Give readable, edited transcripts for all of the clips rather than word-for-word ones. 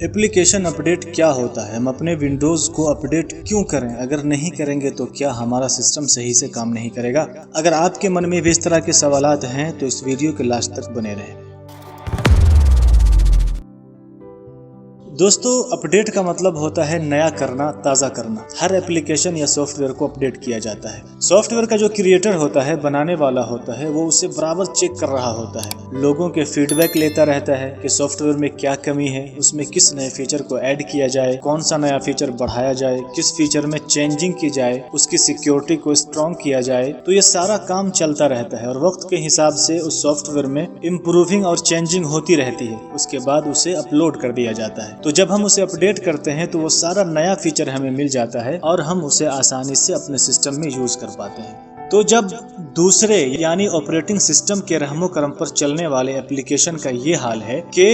Application update क्या होता है? हम अपने विंडोज़ को अपडेट क्यों करें? अगर नहीं करेंगे तो क्या हमारा सिस्टम सही से काम नहीं करेगा? अगर आपके मन में भी इस तरह के सवालात हैं तो इस वीडियो के लास्ट तक बने रहें। दोस्तों, अपडेट का मतलब होता है नया करना, ताज़ा करना। हर एप्लीकेशन या सॉफ्टवेयर को अपडेट किया जाता है। सॉफ्टवेयर का जो क्रिएटर होता है, बनाने वाला होता है, वो उसे बराबर चेक कर रहा होता है, लोगों के फीडबैक लेता रहता है कि सॉफ्टवेयर में क्या कमी है, उसमें किस नए फीचर को ऐड किया जाए, कौन सा नया फीचर बढ़ाया जाए, किस फीचर में चेंजिंग की जाए, उसकी सिक्योरिटी को स्ट्रॉन्ग किया जाए। तो ये सारा काम चलता रहता है और वक्त के हिसाब से उस सॉफ्टवेयर में इम्प्रूविंग और चेंजिंग होती रहती है। उसके बाद उसे अपलोड कर दिया जाता है। तो जब हम उसे अपडेट करते हैं तो वो सारा नया फीचर हमें मिल जाता है और हम उसे आसानी से अपने सिस्टम में यूज कर पाते हैं। तो जब दूसरे यानी ऑपरेटिंग सिस्टम के रहमो करम पर चलने वाले एप्लीकेशन का ये हाल है कि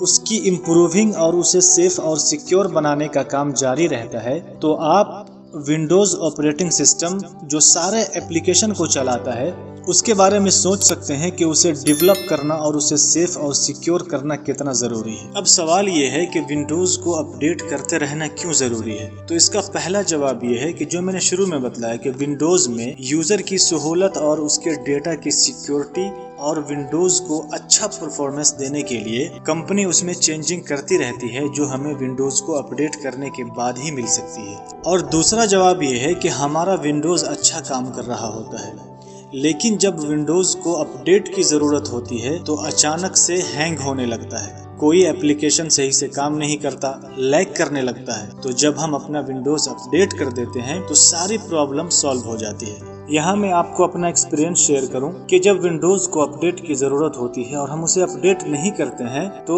उसकी इम्प्रूविंग और उसे सेफ और सिक्योर बनाने का काम जारी रहता है, तो आप विंडोज ऑपरेटिंग सिस्टम जो सारे एप्लीकेशन को चलाता है उसके बारे में सोच सकते हैं कि उसे डेवलप करना और उसे सेफ और सिक्योर करना कितना जरूरी है। अब सवाल ये है कि विंडोज को अपडेट करते रहना क्यों जरूरी है? तो इसका पहला जवाब ये है कि जो मैंने शुरू में बताया कि विंडोज में यूजर की सहूलत और उसके डेटा की सिक्योरिटी और विंडोज को अच्छा परफॉर्मेंस देने के लिए कंपनी उसमें चेंजिंग करती रहती है, जो हमें विंडोज को अपडेट करने के बाद ही मिल सकती है। और दूसरा जवाब ये है कि हमारा विंडोज अच्छा काम कर रहा होता है, लेकिन जब विंडोज को अपडेट की जरूरत होती है तो अचानक से हैंग होने लगता है, कोई एप्लीकेशन सही से काम नहीं करता, लैग करने लगता है। तो जब हम अपना विंडोज अपडेट कर देते हैं तो सारी प्रॉब्लम सॉल्व हो जाती है। यहाँ मैं आपको अपना एक्सपीरियंस शेयर करूँ कि जब विंडोज को अपडेट की जरूरत होती है और हम उसे अपडेट नहीं करते हैं तो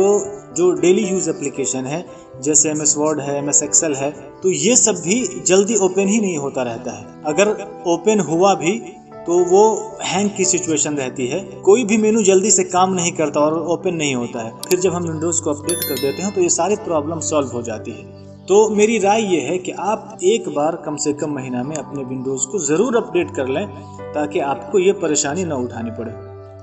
जो डेली यूज एप्लीकेशन है जैसे MS वर्ड है, MS एक्सेल है, तो ये सब भी जल्दी ओपन ही नहीं होता रहता है। अगर ओपन हुआ भी तो वो हैंग की सिचुएशन रहती है, कोई भी मेनू जल्दी से काम नहीं करता और ओपन नहीं होता है। फिर जब हम विंडोज को अपडेट कर देते हैं तो ये सारी प्रॉब्लम सॉल्व हो जाती है। तो मेरी राय ये है कि आप एक बार कम से कम महीना में अपने विंडोज को जरूर अपडेट कर लें ताकि आपको ये परेशानी न उठानी पड़े।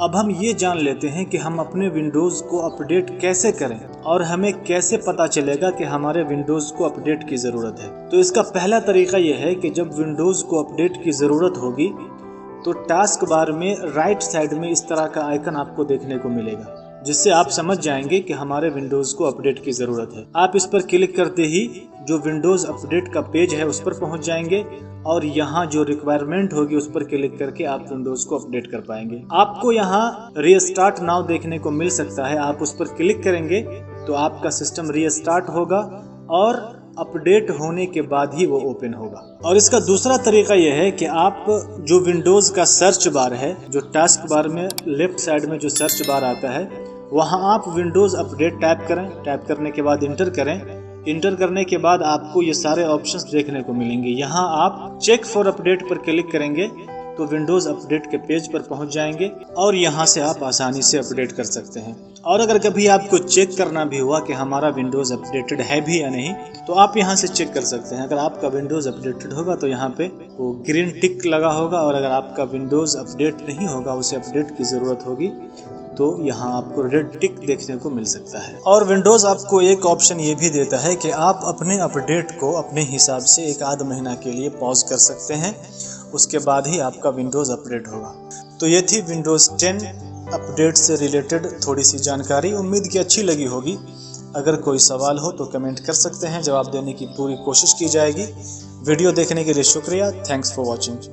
अब हम ये जान लेते हैं कि हम अपने विंडोज को अपडेट कैसे करें और हमें कैसे पता चलेगा कि हमारे विंडोज को अपडेट की जरूरत है। तो इसका पहला तरीका यह है कि जब विंडोज को अपडेट की जरूरत होगी तो टास्क बार में राइट साइड में इस तरह का आइकन आपको देखने को मिलेगा, जिससे आप समझ जाएंगे कि हमारे विंडोज को अपडेट की जरूरत है। आप इस पर क्लिक करते ही जो विंडोज अपडेट का पेज है उस पर पहुंच जाएंगे और यहाँ जो रिक्वायरमेंट होगी उस पर क्लिक करके आप विंडोज को अपडेट कर पाएंगे। आपको यहाँ रीस्टार्ट नाउ देखने को मिल सकता है, आप उस पर क्लिक करेंगे तो आपका सिस्टम रीस्टार्ट होगा और अपडेट होने के बाद ही वो ओपन होगा। और इसका दूसरा तरीका यह है कि आप जो विंडोज का सर्च बार है, जो टास्क बार में लेफ्ट साइड में जो सर्च बार आता है, वहां आप विंडोज अपडेट टाइप करें। टाइप करने के बाद इंटर करें। इंटर करने के बाद आपको ये सारे ऑप्शंस देखने को मिलेंगे। यहाँ आप चेक फॉर अपडेट पर क्लिक करेंगे तो विंडोज अपडेट के पेज पर पहुंच जाएंगे और यहाँ से आप आसानी से अपडेट कर सकते हैं। और अगर कभी आपको चेक करना भी हुआ कि हमारा विंडोज अपडेटेड है भी या नहीं, तो आप यहाँ से चेक कर सकते हैं। अगर आपका विंडोज अपडेटेड होगा तो यहाँ पे वो ग्रीन टिक लगा होगा, और अगर आपका विंडोज अपडेट नहीं होगा, उसे अपडेट की जरूरत होगी, तो यहाँ आपको रेड टिक देखने को मिल सकता है। और विंडोज आपको एक ऑप्शन ये भी देता है कि आप अपने अपडेट को अपने हिसाब से एक आध महीना के लिए पॉज कर सकते हैं, उसके बाद ही आपका विंडोज अपडेट होगा। तो ये थी विंडोज 10 अपडेट से रिलेटेड थोड़ी सी जानकारी। उम्मीद की अच्छी लगी होगी। अगर कोई सवाल हो तो कमेंट कर सकते हैं, जवाब देने की पूरी कोशिश की जाएगी। वीडियो देखने के लिए शुक्रिया। Thanks for watching.